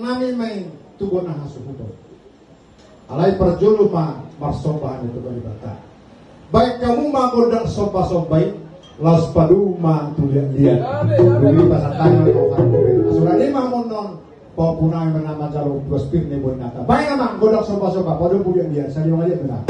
nami may tugon na hasuhuto. Alay perjulu marsobahan itu kalibata. Baik kamu magodak soba-sobay, las paduma tulian-lian. Duli pasatang ko kan. Asurani mamonon po punay manama jalo 2 spin ni bonata. Baik naman godak soba-soba, padu pulian-lian. Sa iyo ngayon benar.